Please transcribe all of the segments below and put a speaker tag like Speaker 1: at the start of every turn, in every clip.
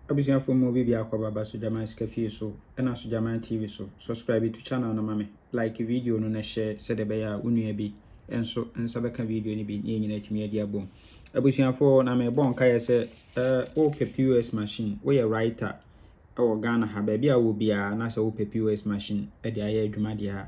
Speaker 1: Abusuafo mo bi akwa baba so Jaman Scafe so na so Jaman TV so subscribe to channel no mame like video no na share se de be ya unua bi enso nsa beka video ni bi ye nyina timi adi abom. Abusuafo na me bon ka ye se o POS machine we ye writer o Ghana ha ba bia wo bia na se o POS machine e de aye adwuma de ha.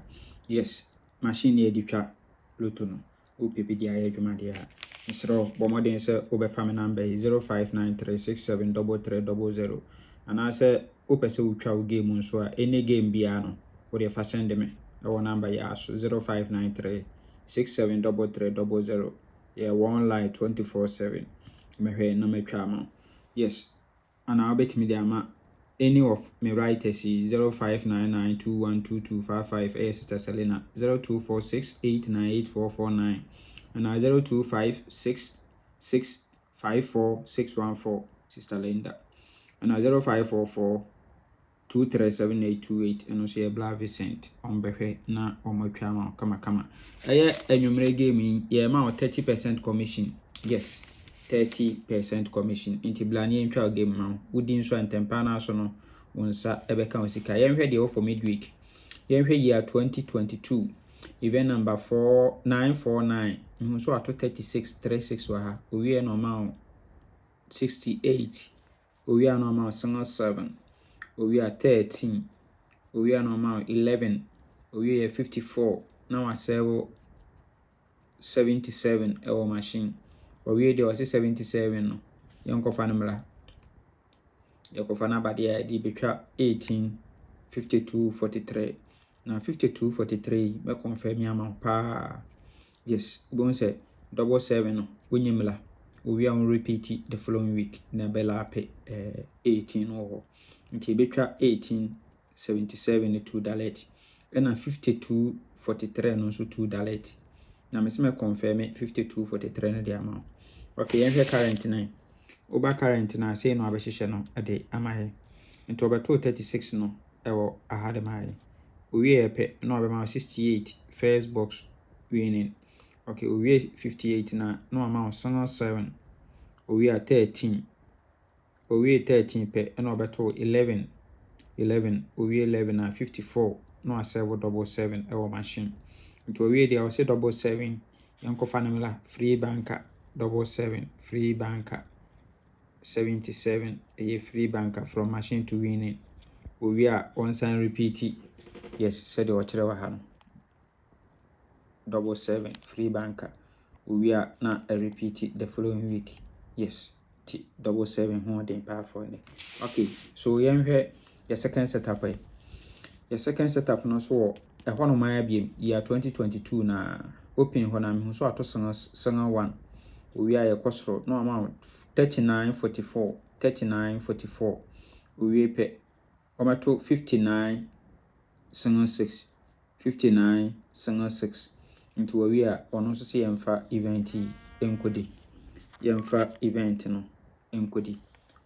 Speaker 1: Yes, machine e di twa loto no o pepe de aye adwuma de ha. Misro bomodin se obefa me number 0593673300 ana se opese utwa wo game nso a any game bia no wo de fa send me e wo number ya so 0593673300 yeah online 24/7 mehwe na metwa ma. Yes, ana obetimi de ama any of me writers 0599212255 Sister Selena 0246898449 and 0256654614 Sister Linda and 0544237828 and also Bla Vicent on Behe na Omotama kama. Enumere game yeah ma 30% commission. Yes, 30% commission. Inti blani entwa game ma wudi nso antempa na so no wonsa ebeka osika. Yenhwe de for midweek. Yenhwe year 2022. Event number 4949. So ato 3636 wa ha. Owie normal 68. Owie normal 7. Owie 13. Owie normal 11. Owie 54. Now I sell 77 ewo machine. Owie de was 77 no. Yankofa number. Yakofa na bade di betwa 18 5243. Now 5243 me confirm yama pa. Yes, bon say 77 no wonyimla. We will repeat it the following week. Na bella pay 18 or nti betwa 1877 $2. And 5243 no so $2. Na me se me confirm 5243 no the amount. Okay, yenhwe current na. Oba current na say no abehye no ade amaye. Nti obeto 36 no ewo ahade maye. We epe no abema 68 first box winning. Okay, we 58 na no amount 7. We are 13. We 13 pe and obeto 11. We 11 na 54 no asevo 77 ewo machine. Nti we dey I say 77 yanko fanamila free banker 77 free banker 77 a free banker from machine to winning. We are once and repeat it. Yes, said the watcher wa ha 77 free banker. We are now repeat it the following week. Yes, 77 who den powerful. Okay, so yenhwe your second setup. Your second setup no so e ho no maya biem year 2022 na open ho na me so ato sanga 1. We are yakosro no amount 3944. We pay omato 59 sanga 6 59 sanga 6 into we are ono so say yemfa event enkodi yemfa event no enkodi.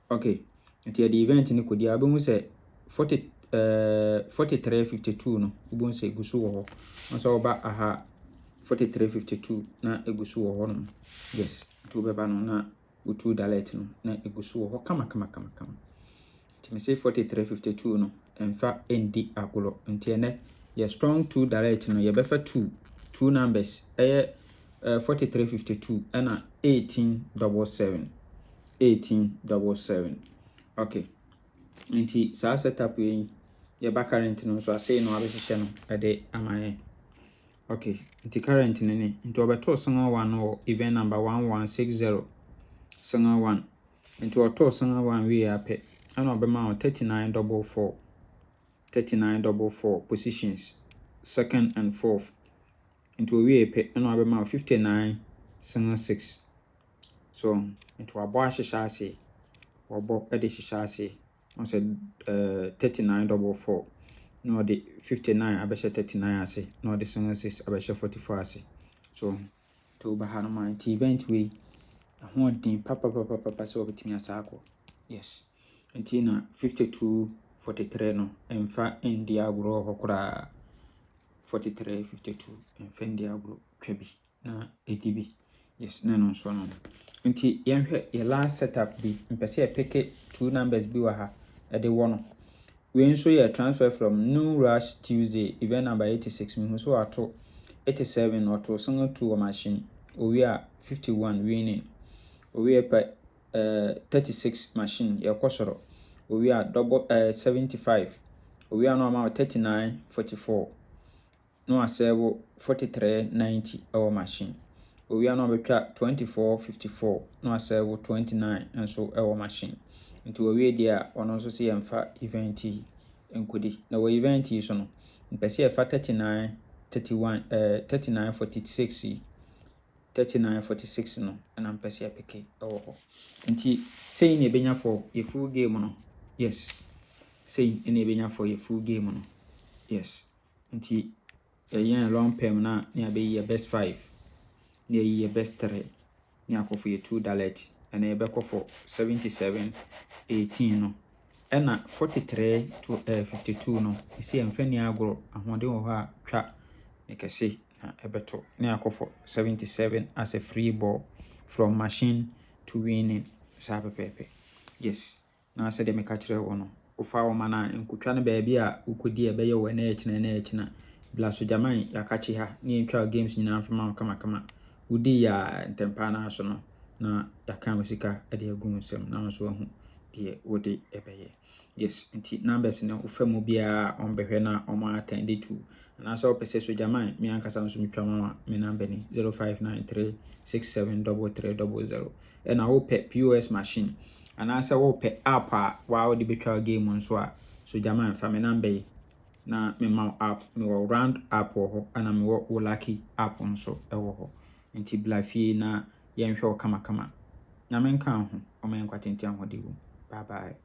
Speaker 1: Okay, into the event ni kodi abemu say 4352 no ubon say gusu wo ho so oba aha 4352 na egusu wo ho no. Yes, to beba no na $2 no na egusu wo ho kama. Timi say 4352 no emfa endi agolo nti ene ye strong $2 no ye befa 2 numbers 4352 and 1877. Okay, nti sa setup ye current no so say no abehye no ede amaye. Okay, nti current nene nti obeto sanga 1 no event number 1160 sanga 1 nti oto sanga 1 we ape ana obema 3944 positions second and fourth nti we ape ana obema 59 sanga 6. So nti wabo ahyehyɛ ase wabo ede hyehyɛ ase on said 3944 no the 59 abeshe 39 ase no the 6 abeshe 44 ase. So to bahano man event we ho din papa so betimi asako. Yes, nti na 5243 no emfa ndi agro hokora 4352 emfa ndi agro twabi na edibi Yes, no so no. Nti yenhwe your last setup bi mpese pick two numbers bi wa ha e de wo no. We nso your transfer from New Rush Tuesday event number 86 me so ato 87 or to single to a machine. We are 51 winning. We are 36 machine your kosoro. We are double 75. We are normal 39 44. No asebo 43 90 our machine. We are now betwa 24 54 no asebo 29 nso our machine. Nti we dia ono nso se yemfa event yi enkodi. Na we event yi so no mpese yefa 39 31 39 46 39 46 no na mpese epeke ewo ho. Nti sei na ebenya for a full game no. Yes. Sei na ebenya for a full game no. Yes. Nti yen long term na be your best 5. Na your best 3. Na akọ for $2 and e be for 77 18 no. Ena 43 to 52 no. Isi emfa ni agro ahode wo ha twa nekese na ebeto. Na akọ for 77 as a free ball from machine to winning sa pepepe. Yes. Na se de me ka kire wo no. Ufa wo mana nkutwa no ba bia ukodi e be ye wo na echina bla so jaman yakachi ha ni ntwa games nyina mfama kama udi ya ntempa na so no na yaka musika e de agu nsem na so ahu de wodi ebeye. Yes, nti numbers no ufamu bia onbehwe na omo attend to na so pese so jaman mi ankasa nso mitwa mama mi number ni 0593673300 e na wo pe POS machine anasa wo pe app a wa wo de betwa game nso a so jaman fa mi number na me ma app me wo round app ho ana me wo lucky app nso ewo ho nti blafie na yenhwe o kama na menka ho o men kwatenti ahode wo. Bye bye.